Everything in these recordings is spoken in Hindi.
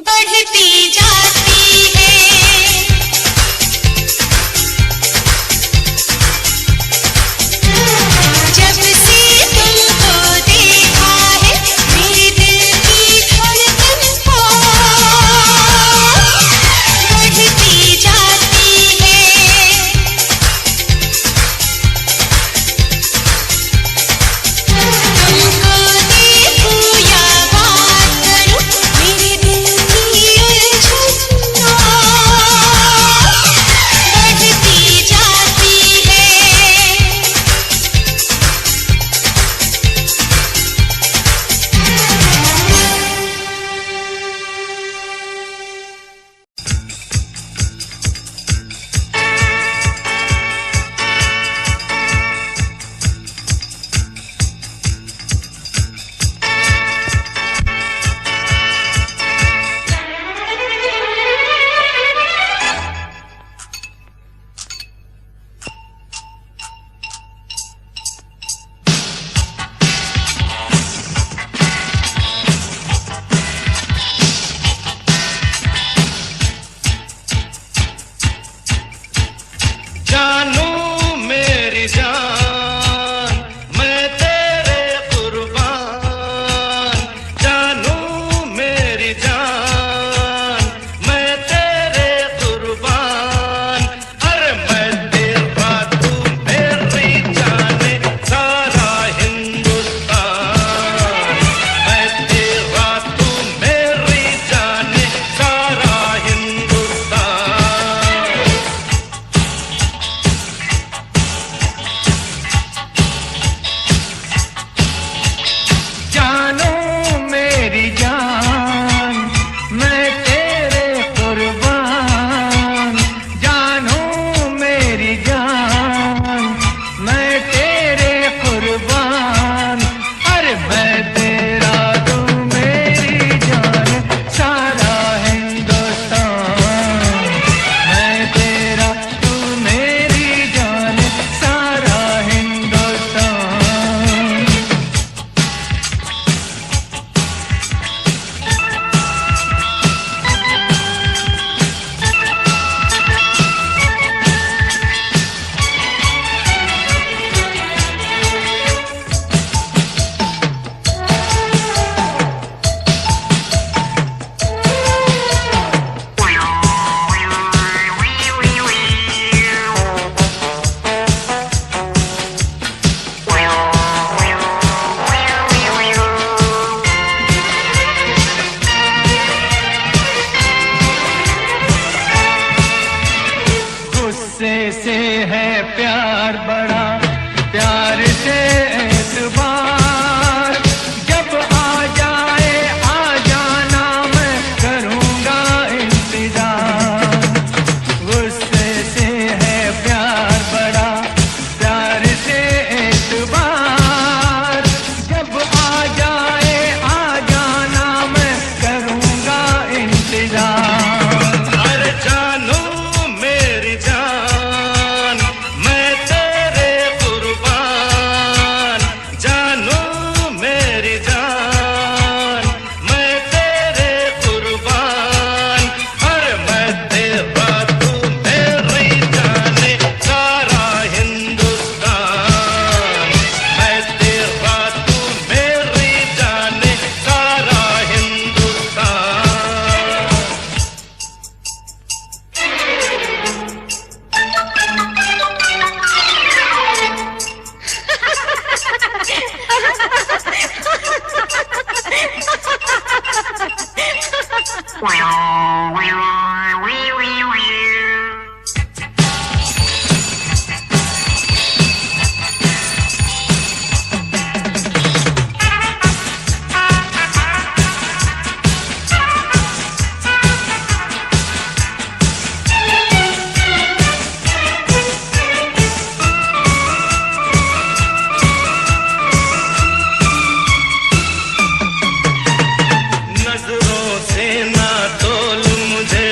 बढ़ती जाती है। जब से तुमको देखा है मेरे दिल की धड़कन बढ़ती जाती है। तुमको देखूं या बात करूं मेरे दिल की उलझन बढ़ती जाती है। जानू मेरी जान मैं तेरे कुर्बान, जानू मेरी जान मैं तेरे कुर्बान। अरे मैं तेरा तू मेरी जाने सारा हिंदुस्तान, मैं तेरा तू मेरी जाने सारा हिंदुस्तान। जानू मेरी जान मैं तेरे कुर्बान, जानू मेरी जान मैं तेरे कुर्बान। अरे मैं तेरा तू मेरी जान सारा हिंदुस्तान, मैं तेरा तू मेरी जान सारा हिंदुस्तान। गुस्से से है प्यार बड़ा, प्यार से एतबार, जब आ जाए आ जाना मैं करूँगा इंतजार। गुस्से से है प्यार बड़ा, प्यार से एतबार, जब आ जाए आ जाना मैं करूँगा इंतजार। अरे जानू मेरी जान मैं तेरे कुर्बान, जानू मेरी जान मैं तेरे कुर्बान। अरे मैं तेरा तू मेरी जाने सारा हिंदुस्तान, मैं तेरा तू मेरी जाने सारा हिंदुस्तान। नजरों से ना तोल मुझे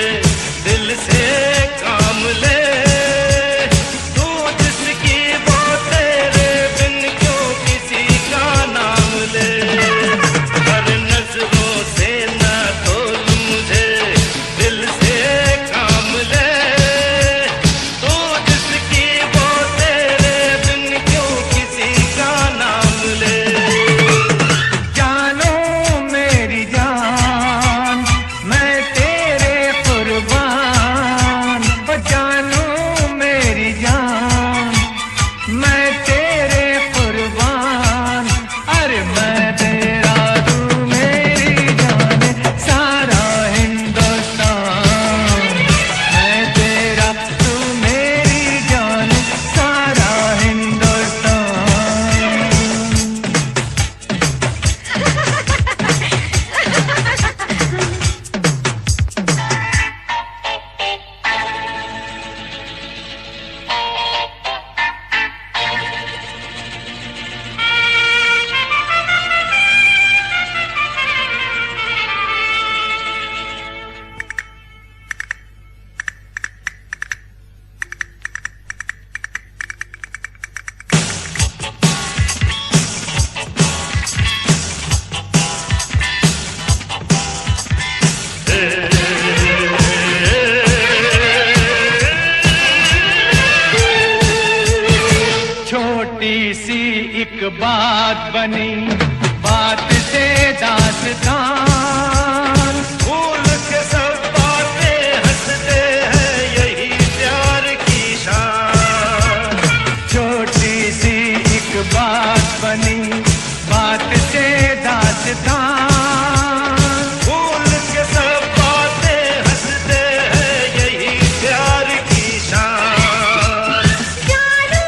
बात बनी, बात से दास्तान। भूल के सब बातें हंसते हैं, यही प्यार की शान। छोटी सी एक बात बनी, बात से दास्तान। भूल के सब बातें हंसते हैं, यही प्यार की शान। जानू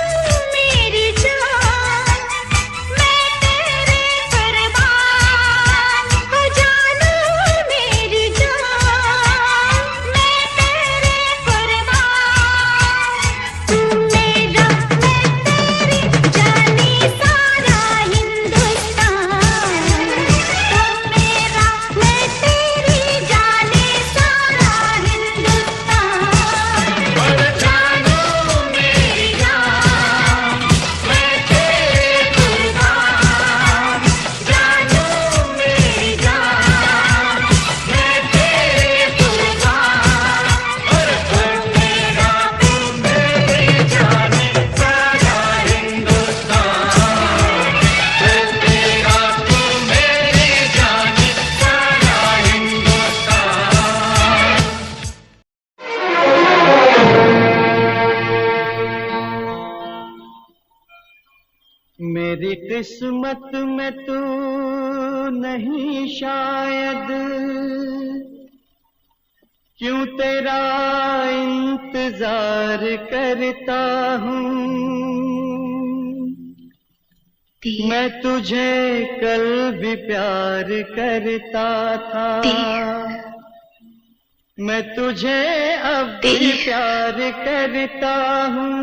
मेरी जान, मैं तेरे कुर्बान। हो जानू मेरी जान, मैं तेरे कुर्बान। तू मेरा, मैं तेरी जाने सारा हिंदुस्तान। तू मेरा, मैं तेरी जाने सारा हिंदुस्तान। जानू मेरी जान, मैं तेरे कुर्बान। जानू मेरी जान, मैं तेरे कुर्बान। और तू मेरा, तू मेरी जाने सारा हिंदुस्तान। मैं तेरा, तू मेरी जाने सारा हिंदुस्तान। मेरी किस्मत में तू नहीं शायद, क्यों तेरा इंतजार करता हूँ। मैं तुझे कल भी प्यार करता था, मैं तुझे अब भी प्यार करता हूँ।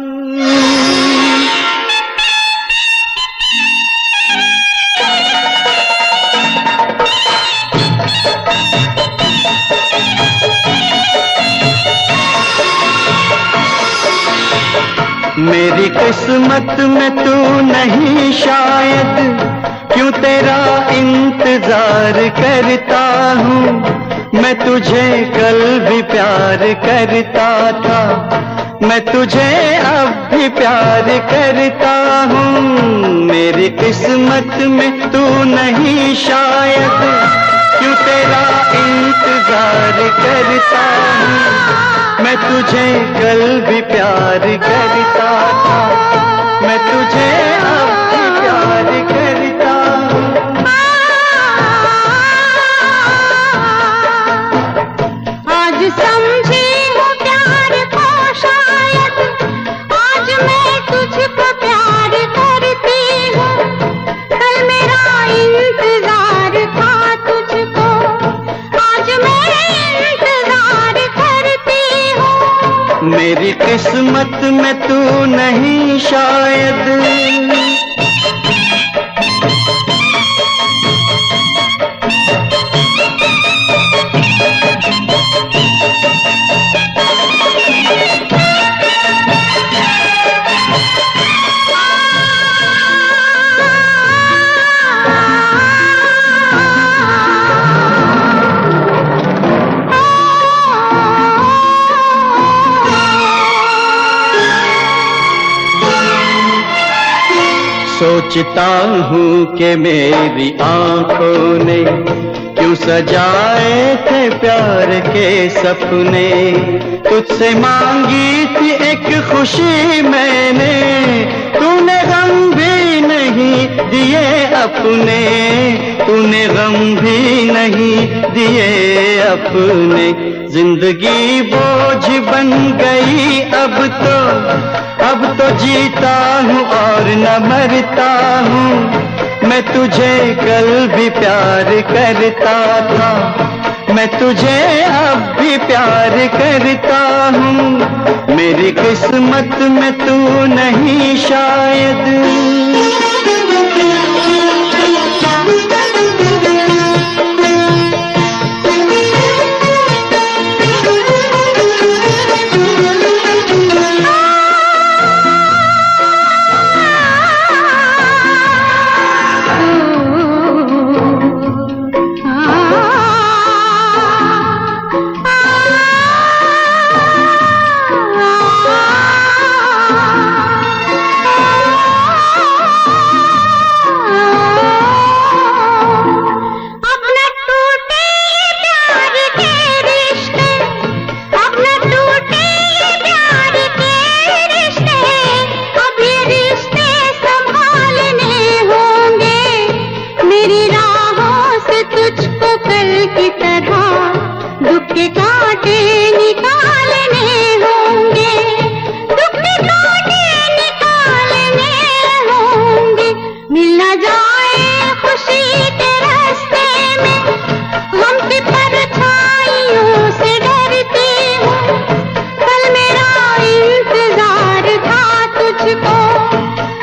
मेरी किस्मत में तू नहीं शायद, क्यों तेरा इंतजार करता हूँ। मैं तुझे कल भी प्यार करता था, मैं तुझे अब भी प्यार करता हूँ। मेरी किस्मत में तू नहीं शायद, क्यों तेरा इंतजार करता हूँ। मैं तुझे कल भी प्यार करता था, मैं तुझे अब भी प्यार करता हूँ। आज समझी हूँ प्यार को शायद, आज मैं तुझको प्यार करती हूँ। कल मेरा इंतजार था तुझको, आज मैं इंतजार करती हूँ। मेरी किस्मत में तू नहीं शायद। सोचता हूँ कि मेरी आंखों ने क्यों सजाए थे प्यार के सपने। तुझसे मांगी थी एक खुशी मैंने, तूने गम भी नहीं दिए अपने, तूने गम भी नहीं दिए अपने। जिंदगी बोझ बन गई अब तो जीता हूँ और न मरता हूँ। मैं तुझे कल भी प्यार करता था, मैं तुझे अब भी प्यार करता हूँ। मेरी किस्मत में तू नहीं शायद। के कांटे निकालने होंगे, दुख के कांटे निकालने होंगे। मिल न जाए खुशी के रास्ते में, हम की परछाइयों से डरती हूँ। कल मेरा इंतजार था तुझको,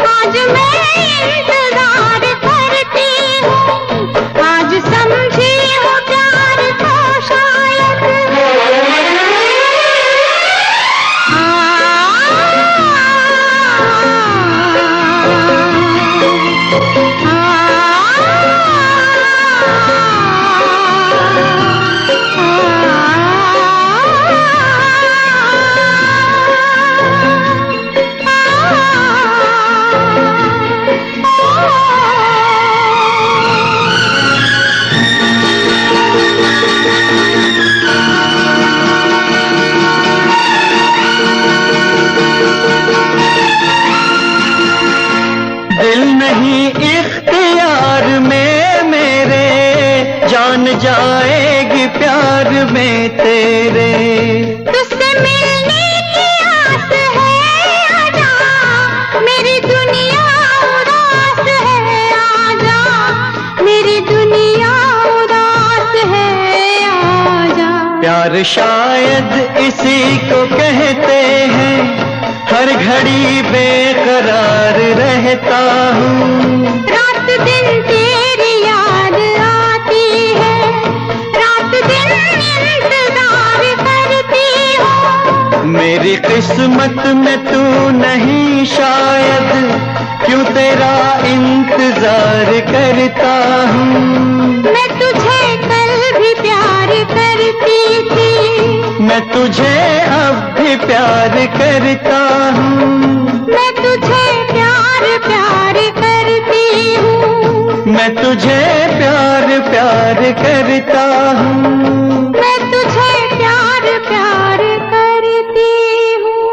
आज मैं इंतजार करती हूँ। आज समझी हो प्यार को शायद दिल नहीं इख्तियार में मेरे, जान जाएगी प्यार में तेरे। तुझसे मिलने की आस है, आजा मेरी दुनिया उदास है। आजा मेरी दुनिया उदास है, आजा। प्यार शायद इसी को कहते हैं, हर घड़ी बेकरार रहता हूँ। रात दिन तेरी याद आती है, रात दिन इंतजार करती हूँ। मेरी किस्मत में तू नहीं शायद, क्यों तेरा इंतजार करता हूँ। मैं तुझे कल भी प्यार करती थी, मैं तुझे अब भी प्यार करता हूँ। मैं तुझे प्यार प्यार करती हूँ। मैं तुझे प्यार प्यार करता हूँ। मैं तुझे प्यार प्यार करती हूँ।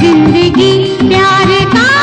जिंदगी प्यार का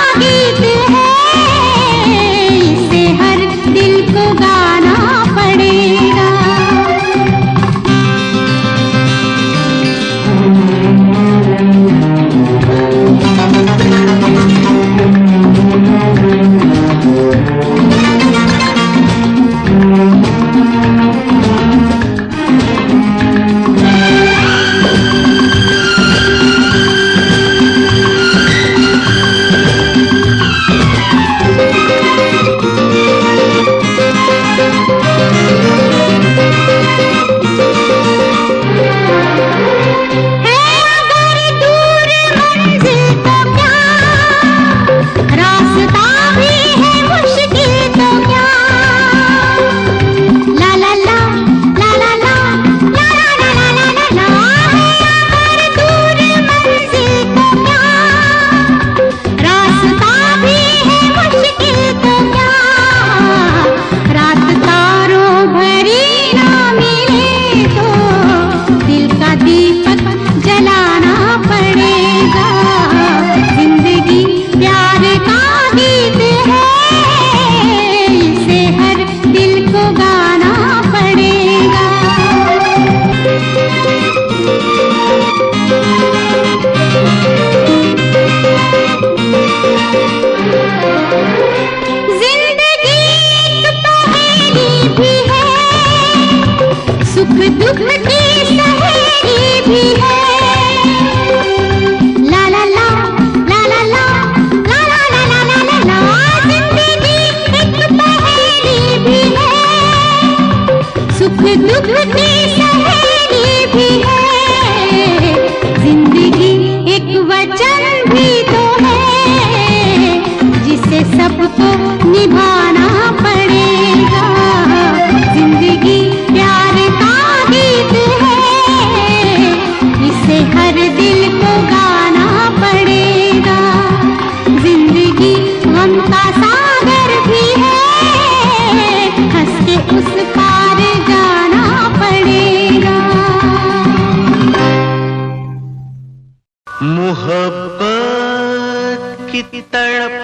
को निभाना पड़ेगा। जिंदगी प्यार का गीत है, इसे हर दिल को गाना पड़ेगा। जिंदगी गम का सागर भी है, हंस के उस पार जाना पड़ेगा। मोहब्बत की तड़प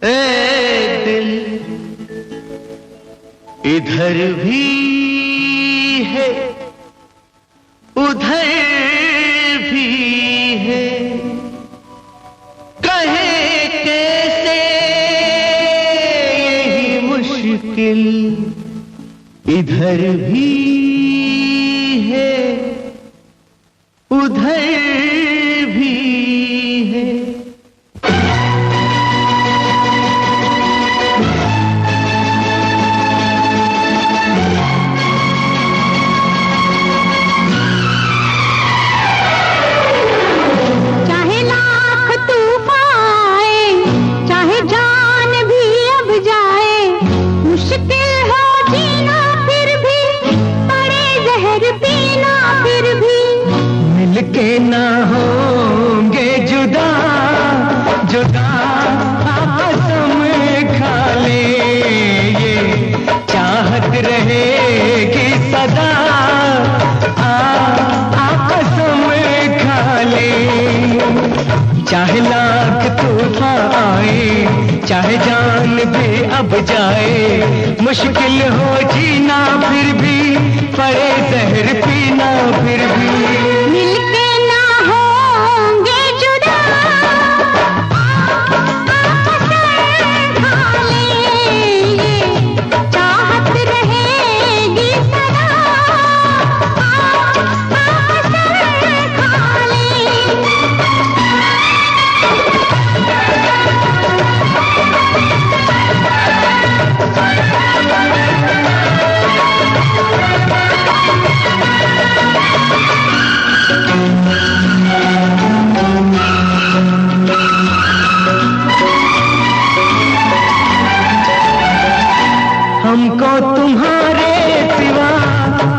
ए दिल इधर भी है उधर भी है, कहे कैसे यही मुश्किल इधर भी है उधर भी है। चाहे लाख तूफान आए, चाहे जान भी अब जाए, मुश्किल हो जीना फिर भी, पड़े जहर पीना फिर भी, मिलके ना होंगे जुदा जुदा कसम खा ले, ये चाहत रहेगी सदा कसम खा ले। चाहे लाख तूफान आए, चाहे जान भी अब जाए, मुश्किल हो जीना फिर भी, पड़े जहर पीना फिर भी, मिलके ना होंगे जुदा, कसम खा ले, चाहत रहेगी सदा, कसम खा ले। हमको तुम्हारे सिवा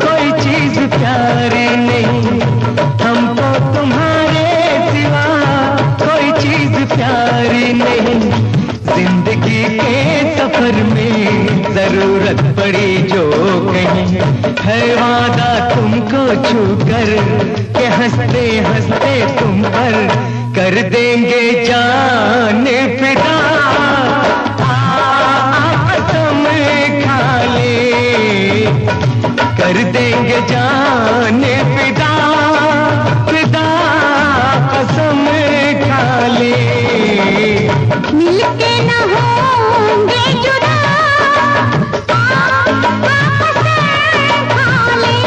कोई चीज प्यारी नहीं, हमको तुम्हारे सिवा कोई चीज प्यारी नहीं। जिंदगी के सफर में जरूरत पड़ी जो कहीं, है वादा तुमको छूकर के हंसते हंसते तुम पर कर देंगे जान फिदा, कर देंगे जान फिदा फिदा कसम खा ले। मिलके न होंगे जुदा, कसम खा ले।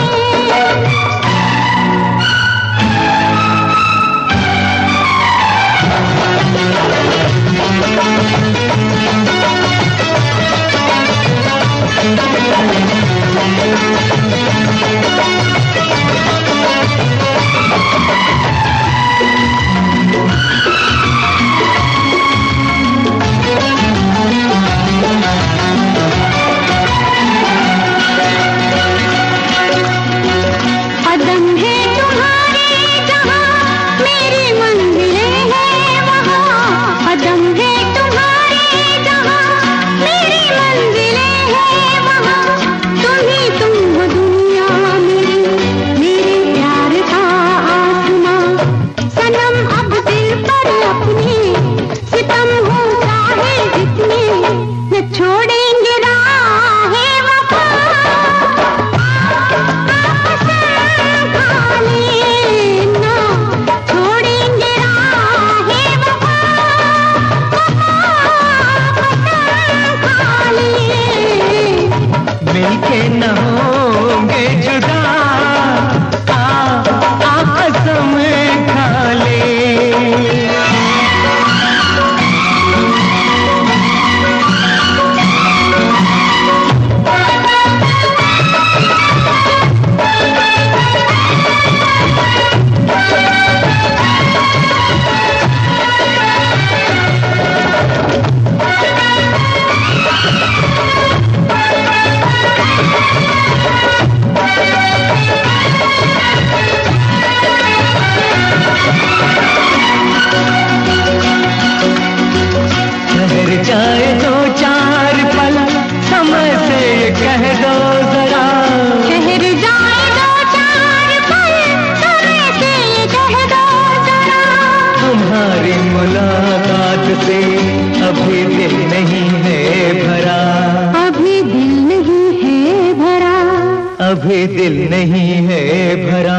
अभी दिल नहीं है भरा,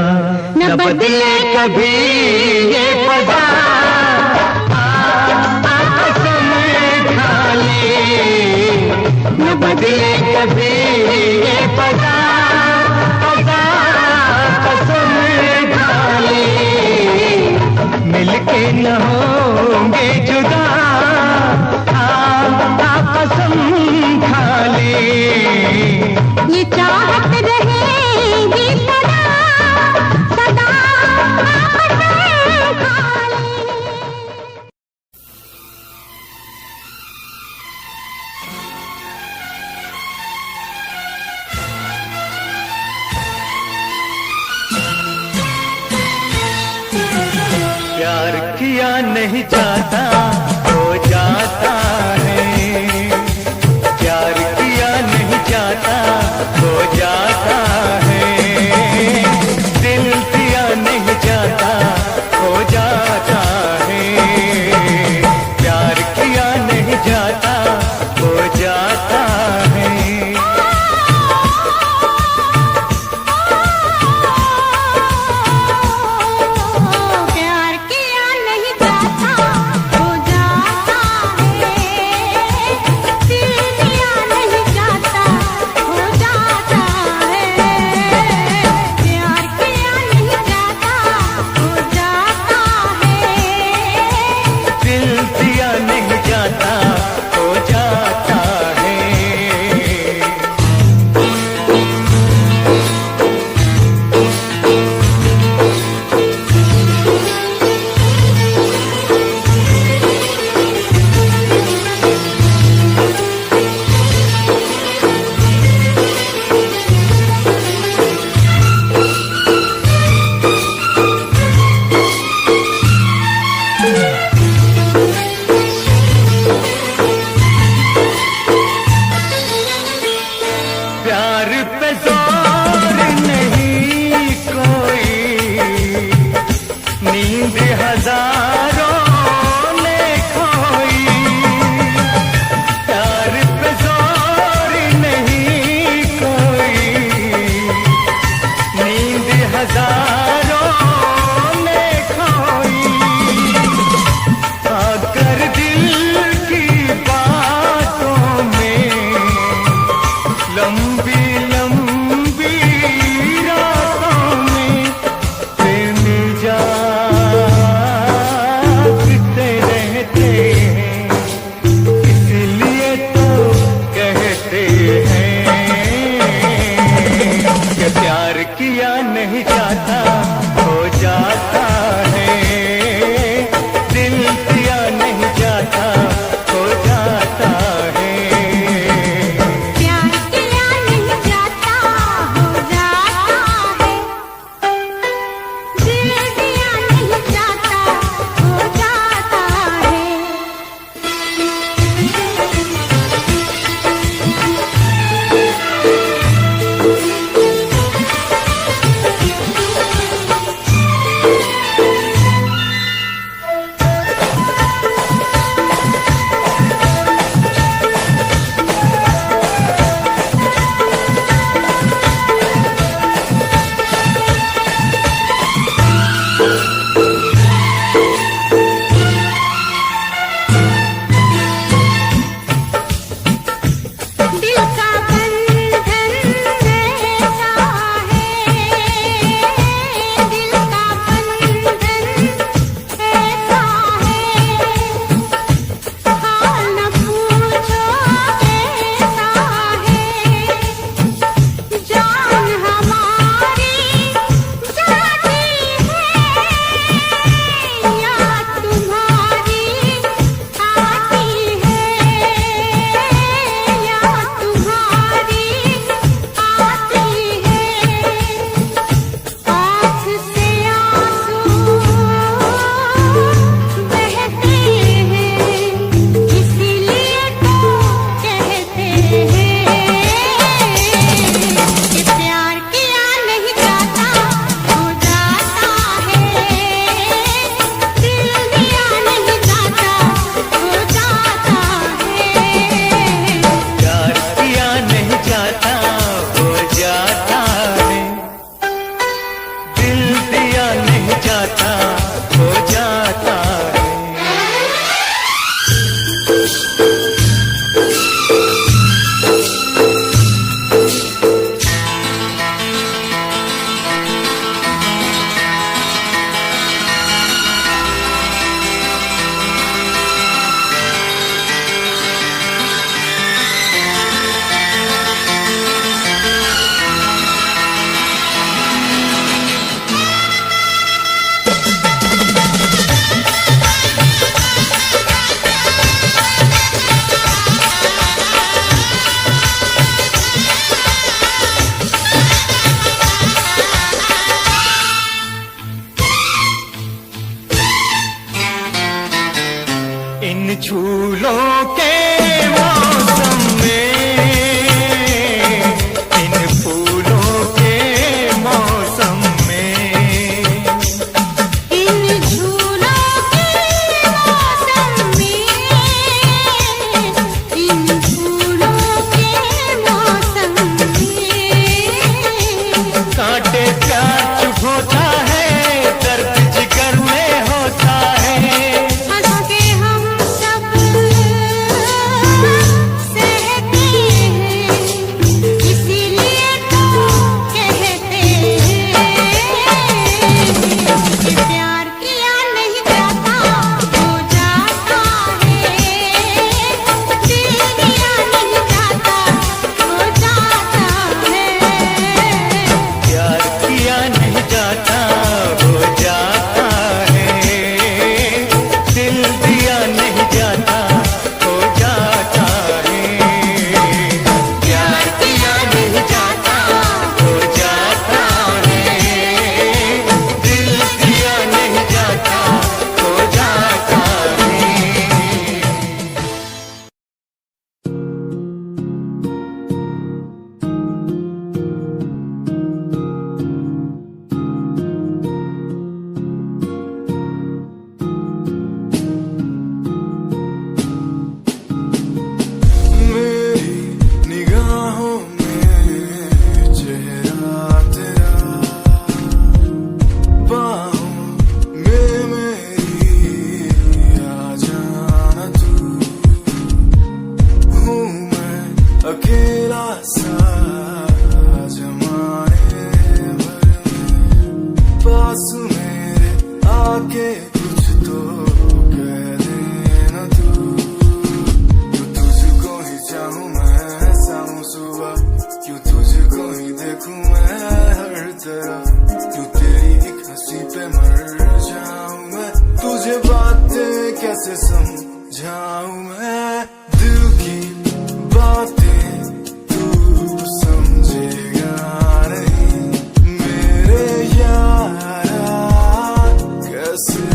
न बदले कभी ये पदा। कसम खा ले, न बदले कभी ये पदा। कसम खा ले, मिलके न होंगे जुदा। कसम खा ले, ये चाहत रहेगी सदा सदा कसम खा ले। प्यार किया नहीं जाता हो जाता है, प्यार किया नहीं जाता हो जाता है, दिल दिया नहीं जाता हो जाता है, प्यार किया नहीं जाता हो जाता है। प्यार किया नहीं जाता हो जाता फूलों के मौसम में, इन फूलों के मौसम में, इन झूलों के मौसम में, इन फूलों के मौसम में, कांटे प्यार चुप होता है, दर्द जिगर में होता है। हंस के हम सब सहते हैं, इसीलिए तो कहते हैं कि प्यार किया नहीं जाता हो जाता है, दिल दिया नहीं जाता हो जाता है। प्यार किया नहीं जाता हो जाता है, दिल दिया नहीं जाता हो जाता है। प्यार किया नहीं जाता हो जाता है, दिल दिया नहीं जाता हो जाता है। मेरी निगाहों में चेहरा तेरा, बाहों में मेरी आ जाना तू, हूँ मैं अकेला सा जमाने भर में, पास मेरे आके कुछ तो कह देना तू, तुझको ही चाहूं मैं शाम सुबह, क्यों तुझको ही देखूं मैं हर तरफ, क्यों तेरी एक हंसी पे मर जाऊं मैं, तुझे बातें कैसे समझाऊं मैं, दिल की बातें तू समझेगा नहीं मेरे यारा, कैसे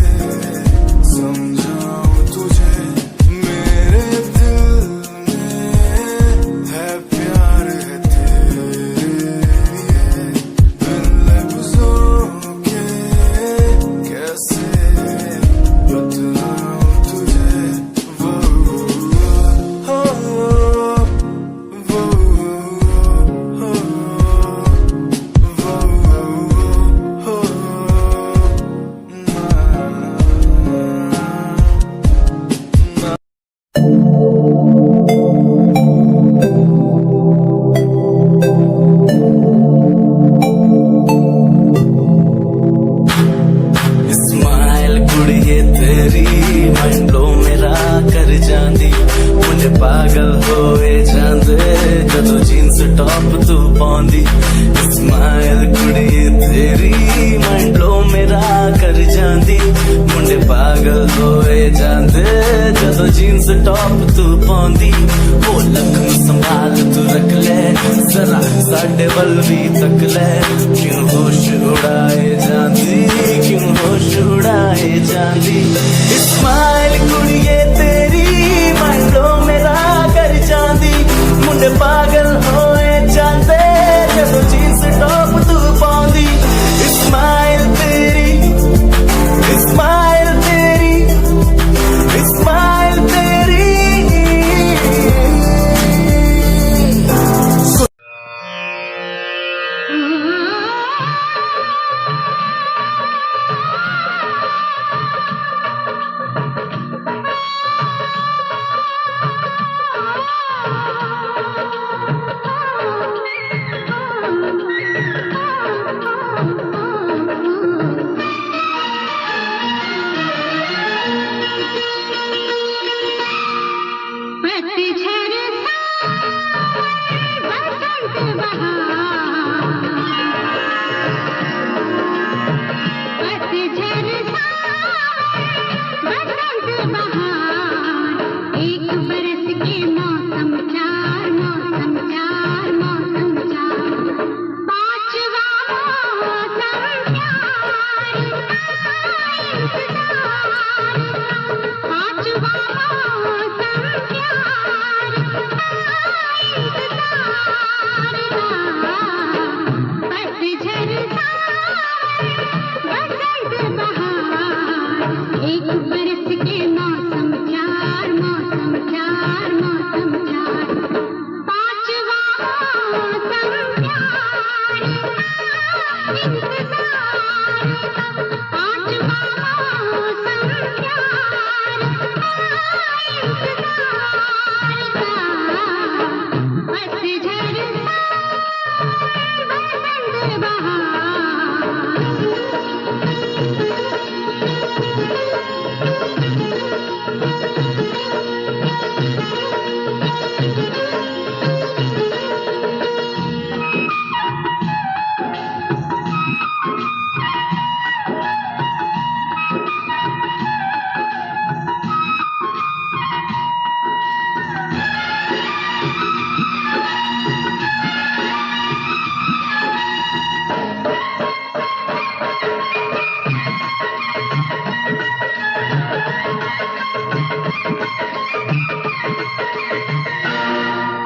समझाऊं तुझे, मेरे दिल में है प्यार है तेरे लिए, बिन लफ्जों के कैसे बतलाऊं तुझे, वो हो वो हो स्माइल कुड़िए तेरी मंडलो मेरा कर जांदी, मुझे पागल होए जांदे जदों जीन्स टॉप तू पाउंदी। स्माइल कुड़िए तेरी मंडलो मेरा कर जांदी, मुझे पागल होए जांदे जदों जीन्स टॉप तू पाउंदी। वो लखन संभाल तू रख ले, जरा साडे वल भी तक ले, क्यों होश उड़ाए जांदी, क्यों होश उड़ाए जांदी। स्माइल कुड़िए तेरी मंडलो मेरा कर जांदी, मुंडे पागल होए जांदे जदों जीन्स टॉप तू पाउंदी। स्माइल तेरी, स्माइल तेरी, स्माइल तेरी।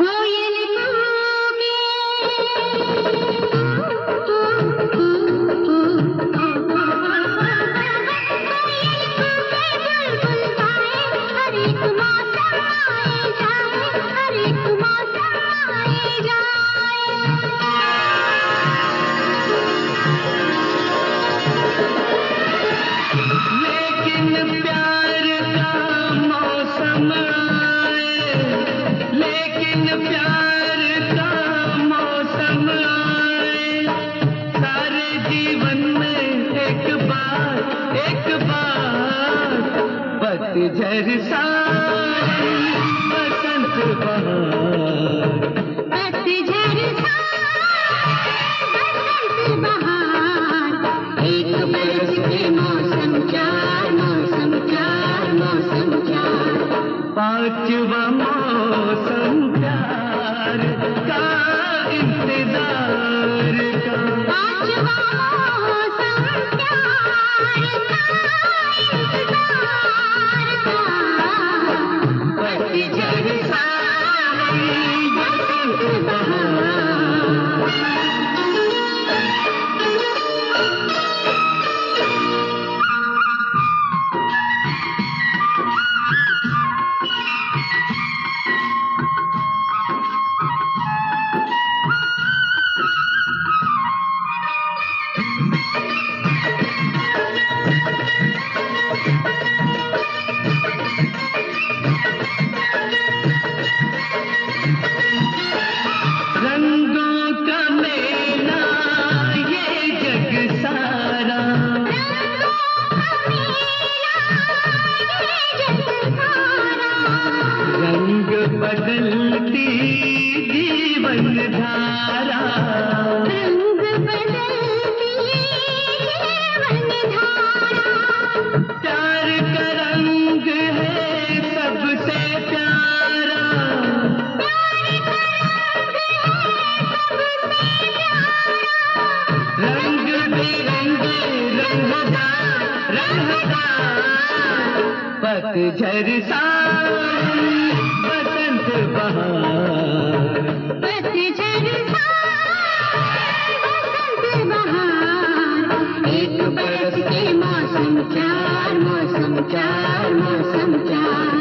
कोयल लेकिन प्यार का मौसम आए, लेकिन प्यार का मौसम आए, सारे जीवन में एक बार पतझड़ सावन बसंत बहार, पतझड़ बसंत बहार, एक बरस के मौसम चार, मौसम चार, मौसम चार। पांचवा मौसम प्यार का इंतजार का, पांचवा मौसम प्यार का इंतजार का, पतझड़ सावन बसंत बहार। रंगों का मेला ये जग सारा, रंग बदलती जीवन धारा, रंग बदलती जीवन धारा, प्यार का रंग है सबसे प्यारा, रंग बिरंगे रंगदार, पतझड़ सावन बसंत बहार, पतझड़ बसंत बहार, एक बरस के मौसम चार, मौसम चार, मौसम चार।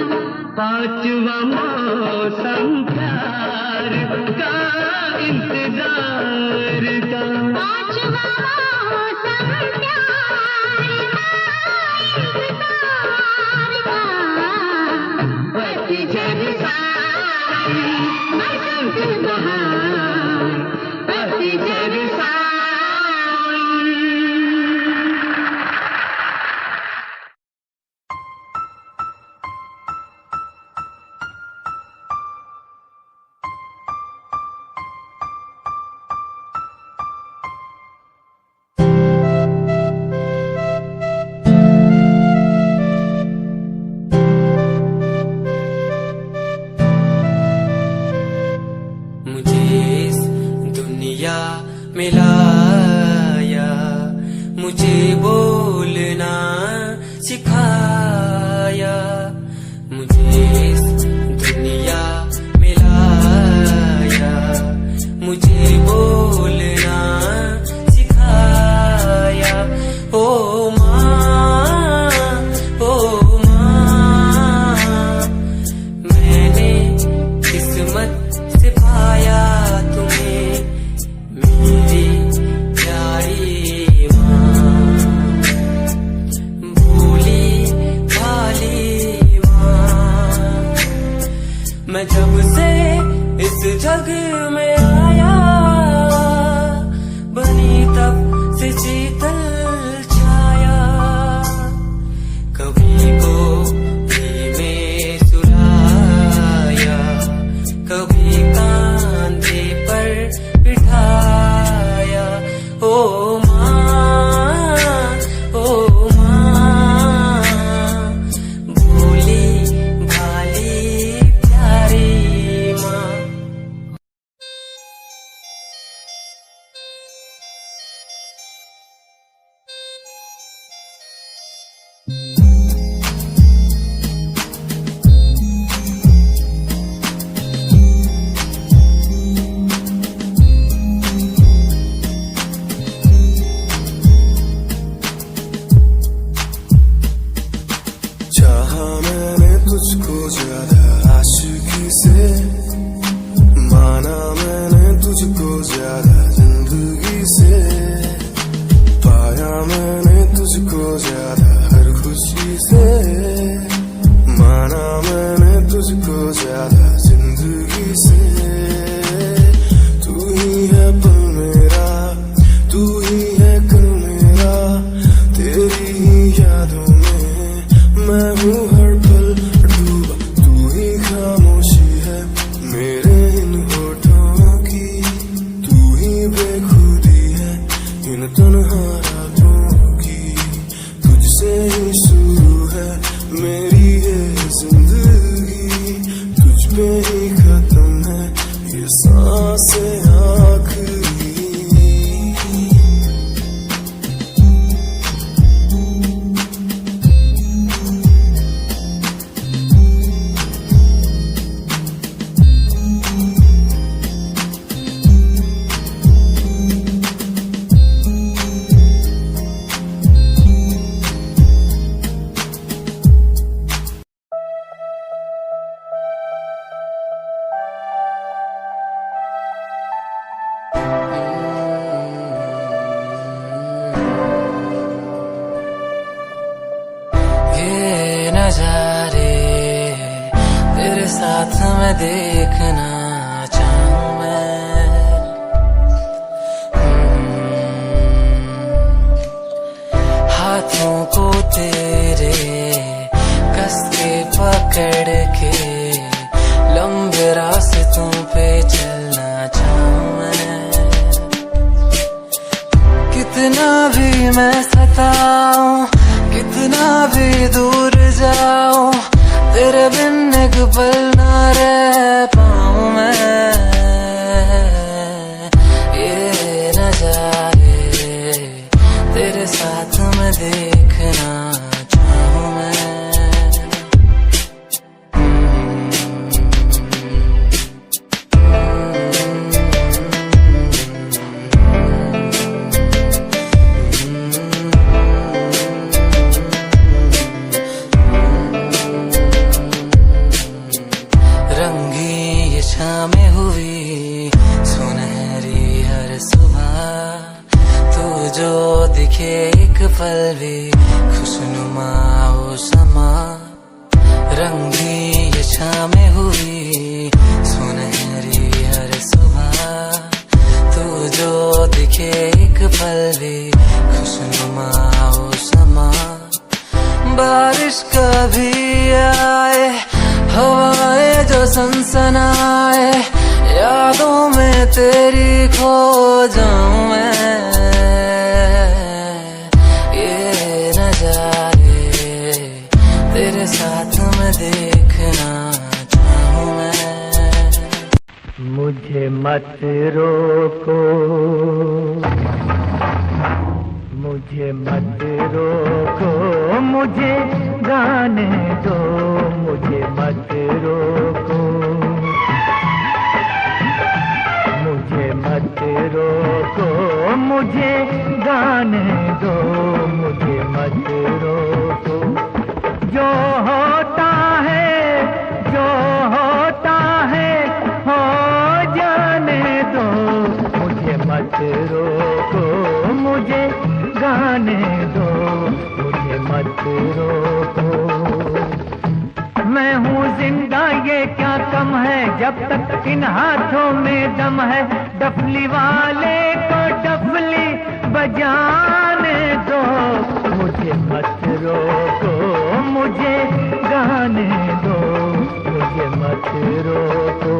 पांचवा मौसम प्यार का इंतजार का, पांचवा मौसम प्यार का इंतजार का, पतझड़ सावन बसंत बहार, पतझड़ सावन। ज्यादा आशिकी से, माना मैंने तुझको ज्यादा जिंदगी से, पाया मैंने तुझको ज्यादा हर खुशी से, माना मैंने तुझको ज्यादा जिंदगी से। तू ही है पल मेरा, तू ही है कल मेरा, तेरी ही यादों में मैं हूँ हर पल डूबा। तू ही खामोशी है मेरे इन होठों की, तू ही बेखुदी है इन तन्हा रातों की। तुझसे ही शुरू है मेरी ये जिंदगी, तुझ पे ही खत्म है ये सांसें आखिरी। ये नजारे तेरे साथ मैं देखना चाहूं मैं, हाथों को तेरे कस के पकड़ के लंबे रास्तों पे चलना चाहूं मैं। कितना भी मैं सताऊं, कितना भी दूर जाऊं, तेरे बिन एक पल ना रह पाऊं मैं। ये नजारे तेरे साथ मैं देखना चाहूं मैं। शामें हुई सुनहरी हर सुबह, तू जो दिखे एक पल भी खुशनुमा हो समा। रंगी ये शामें हुई सुनहरी हर सुबह, तू जो दिखे एक पल भी खुशनुमा हो समा। बारिश कभी आए, हवाएं जो सनसनाए, यादों में तेरी खो जाऊं मैं। ये नजारे तेरे साथ मैं देखना चाहूं मैं। मुझे मत रोको, मुझे मत रोको, मुझे गाने दो, मुझे मत रोको, मुझे मत रोको, मुझे गाने दो, मुझे मत रोको। जो होता है, जो होता है हो जाने दो, मुझे मत रोको, मुझे गाने दो, मुझे मत रोको। मैं हूँ जिंदा ये क्या कम है, जब तक इन हाथों में दम है। डफली वाले को डफली बजाने दो, मुझे मत रोको, मुझे गाने दो, मुझे मत रोको।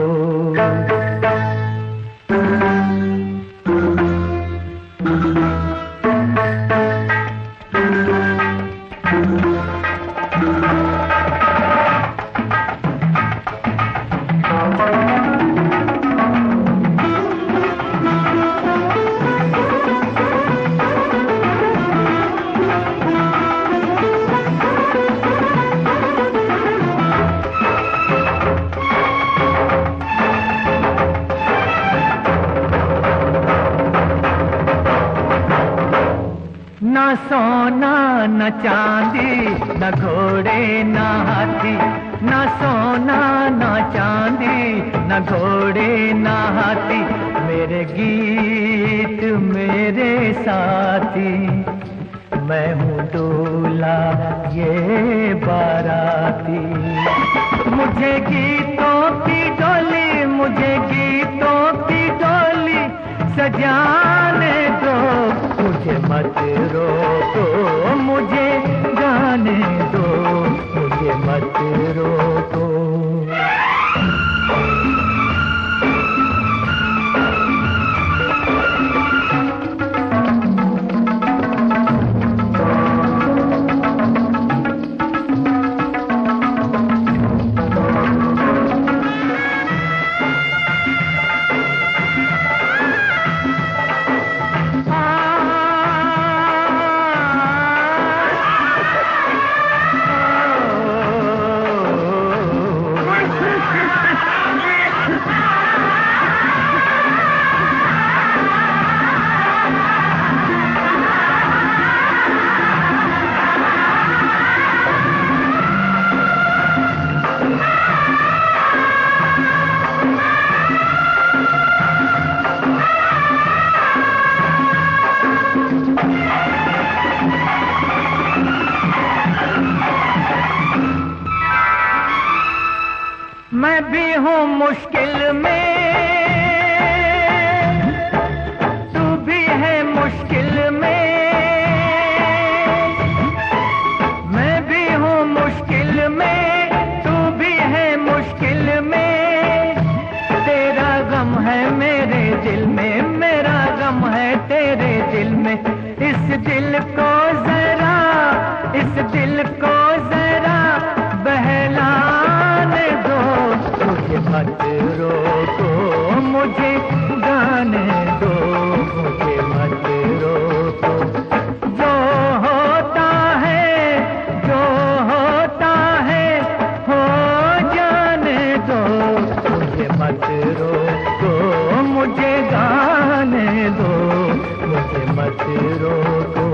न सोना न चांदी, न घोड़े न हाथी, ना सोना ना चांदी, ना घोड़े ना हाथी, मेरे गीत मेरे साथी। मैं हूँ दूल्हा ये बाराती। मुझे गीतों की डोली, मुझे गीतों की डोली सजाने दो। मुझे मत रोको, मुझे गाने दो, मुझे मत रोको। मैं भी हूँ मुश्किल में, तू भी है मुश्किल में। मैं भी हूँ मुश्किल में, तू भी है मुश्किल में। तेरा गम है मेरे दिल में, मेरा गम है तेरे दिल में। इस दिल को जरा, इस दिल को जरा बहलाने दो। मुझे मत रोको, मुझे गाने दो, मुझे मत रोको। जो होता है, जो होता है हो जाने दो। मुझे मत रोको, मुझे गाने दो, मुझे मत रोको।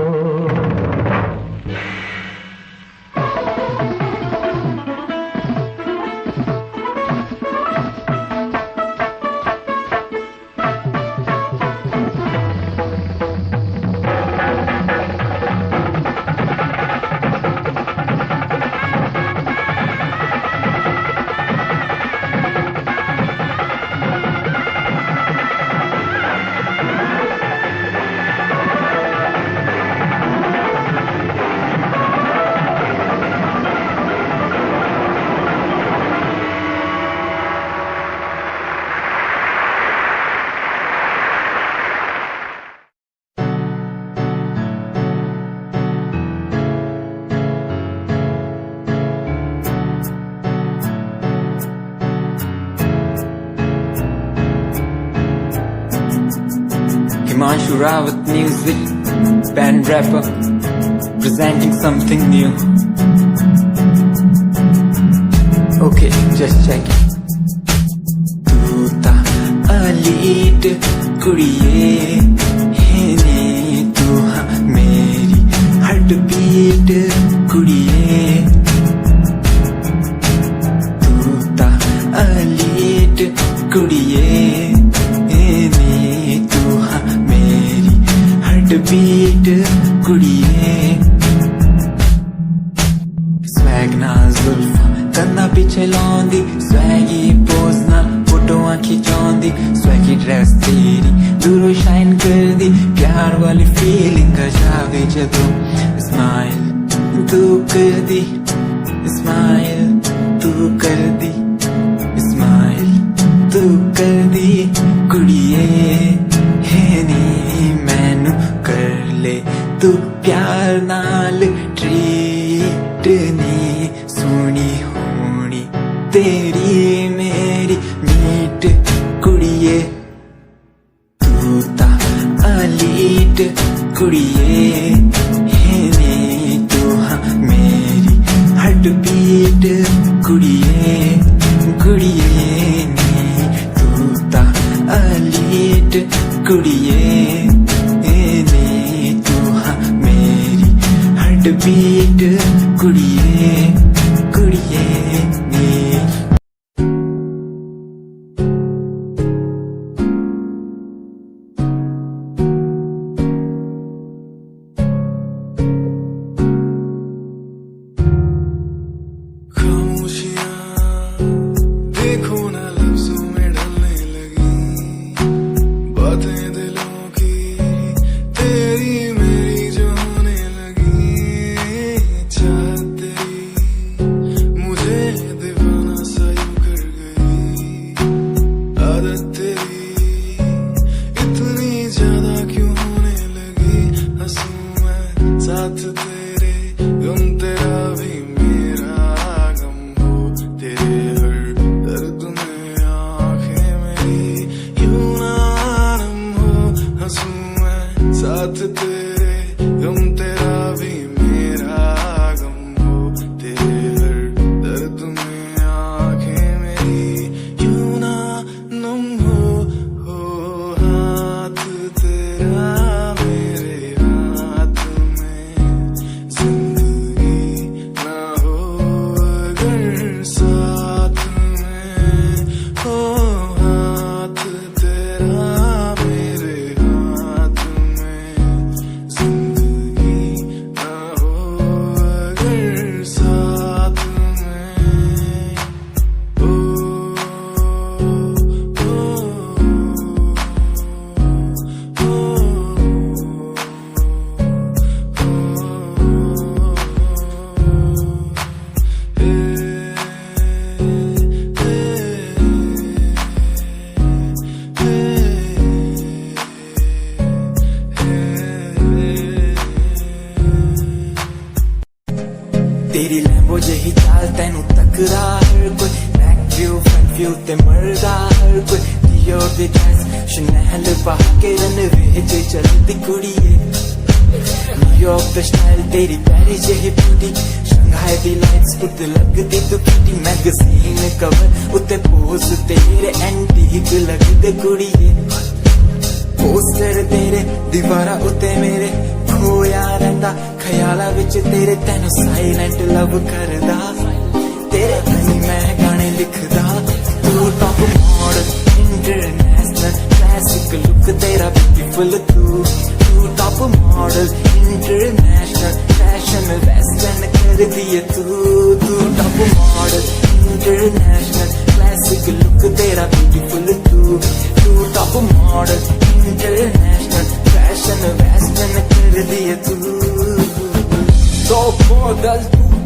Himanshu Rawat music, band rapper, presenting something new. Okay, just check it. तू ता अलीट कुड़िए है ने, तू हाँ मेरी हार्ट बीट कुड़िए। तू ता अलीट कुड़िए बीट कुड़िए। स्वैग नाल जुल्फां कन्ना पिछे लाउंदी, स्वैगी पोज नाल फोटोआं खिचाउंदी। स्वैगी ड्रेस तेरी दूरों शाइन कर दी, प्यार वाली फीलिंग आ जावे जदों। स्माइल तू कर दी, स्माइल तू कर दी, स्माइल तू कर दी कुड़िए है नी। मैनू कर ले तू प्यार नाल ट्रीट नी, सोनी होनी तेरी मेरी मीट कुड़िए। तू ता अलीट कुड़िए है नी, तू हाँ मेरी हार्ट बीट कुड़िए कुड़िए नी। तू ता अलीट कुड़िए बीट कुड़िए कुड़िए नी। आदत तेरी इतनी ज्यादा क्यों होने लगी। हंसूं मैं साथ तेरे, गम तेरा भी मेरा गम हो। तेरे हर दर्द में आंखें मेरी यूं ना नम हो। हंसूं मैं साथ तेरे, गम तेरा भी मेरा गम हो। तेरे हर दर्द में आंखें मेरी यूं ना नम हो। हाथ तेरा मेरे हाथ में, जिंदगी ना हो अगर साथ में। हो हाथ तेरा मेरे हाथ में, जिंदगी ना हो अगर साथ में। ओ, तेरी लैम्बो जही चाल तैनू तकदा हर कोई। बैक व्यू फ्रंट व्यू ते मरदा हर कोई। दियो दी ड्रेस शनैल पा के रनवे च चलदी कुड़िए। न्यूयॉर्क दा स्टाइल तेरी पैरी जही ब्यूटी। शंघाई दी लाइट्स उत्ते लगदी तू किटी। मैगजीन कवर उत्ते पोज तेरे एंटीक लगदे कुड़िए। पोस्टर तेरे दीवारा उत्ते मेरे खोया रहिंदा ख्याला विच तेरे। तैनू साइलेंट लव करदा तेरे लिए मैं गाने लिखदा। तू top model international classic look तेरा ब्यूटीफुल। तू top model international fashion western कर दिए तू top model international classic look तेरा ब्यूटीफुल। तू top model international fashion western कर दिए तू। तो मॉडल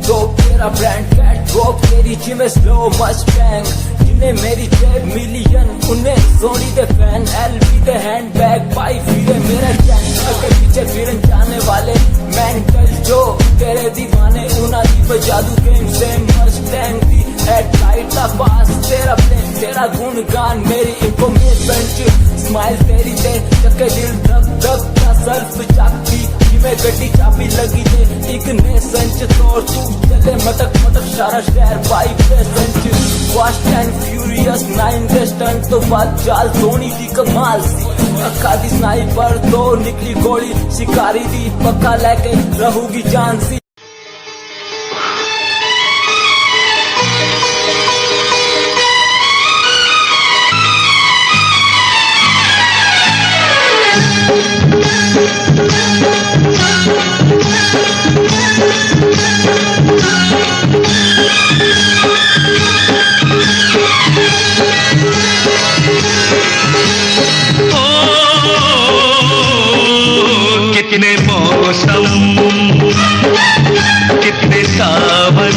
तो तेरा ब्रांड कैट वॉक तेरी जिम स्लो मस्टैंग। जिन्हें मेरी 10 मिलियन उन्हें सोनी दे फैन। एलवी दे हैंडबैग पाई फिरे मेरा चैनल के पीछे फिरन जाने वाले मेंटल जो तेरे दीवाने। उना दी जादू गेम से मस्टैंग दी हेडलाइट दा पास तेरा प्लेन तेरा गुणगान मेरी इंफॉर्मेशन। स्माइल तेरी ते चक्के दिल धक धक का सर्फ चाबी जिमें गड्डी चाबी लगी ते एक ने संच तोड़। तू चले मटक मटक सारा शहर by patient. Fast and furious 9 they stunt तो बाद चाल सोनी दी कमाल सी। अक्का दी स्नाइपर तो निकली गोली शिकारी दी पक्का लेके रहूगी जान सी। कितने मौसम कितने सावन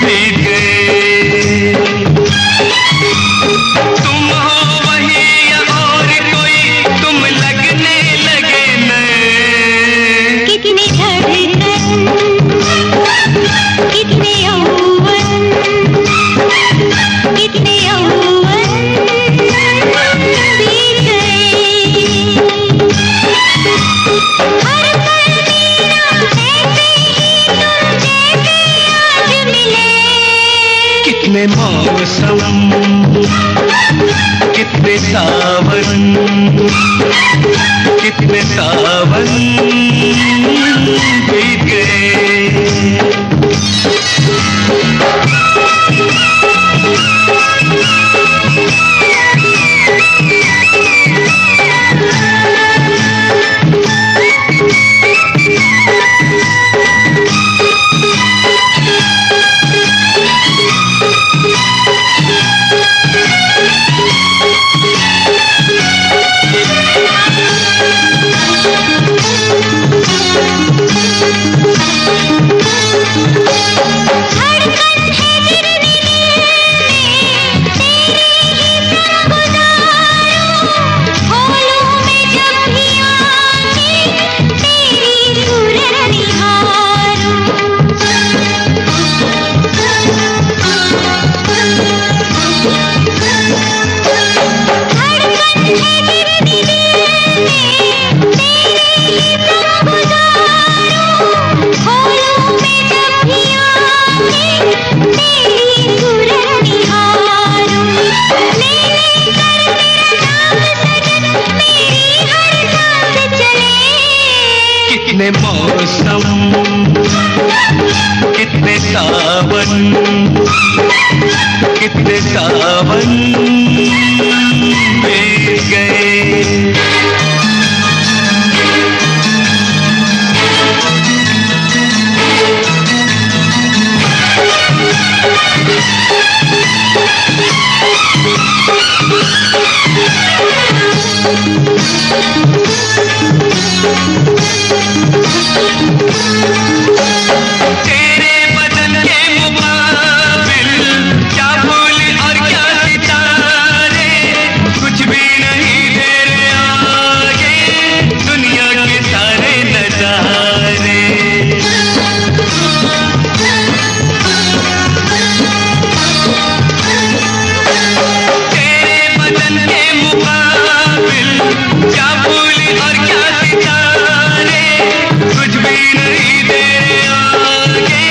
बीत गए। तुम हो वही या और कोई तुम लगने लगे नए। कितने धड़कन कितने यौवन कितने यौवन बीत गए। हर पल जीना ऐसे ही तुम जैसे आज मिले। कितने मौसम कितने सावन बीत गए। सावन, कितने सावन बीत गए। तेरे बदन के मुकाबिल क्या फूल और क्या सितारे, कुछ भी नहीं तेरे आगे दुनिया के सारे नजारे। तेरे बदन के मुकाबिल क्या फूल और क्या सितारे, कुछ भी नहीं तेरे आगे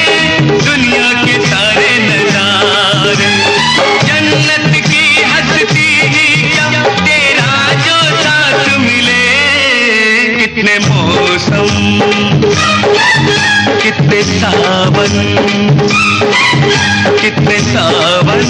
दुनिया के सारे नजारे। जन्नत की हस्ती क्या तेरा जो साथ मिले, कितने मौसम कितने सावन, कितने सावन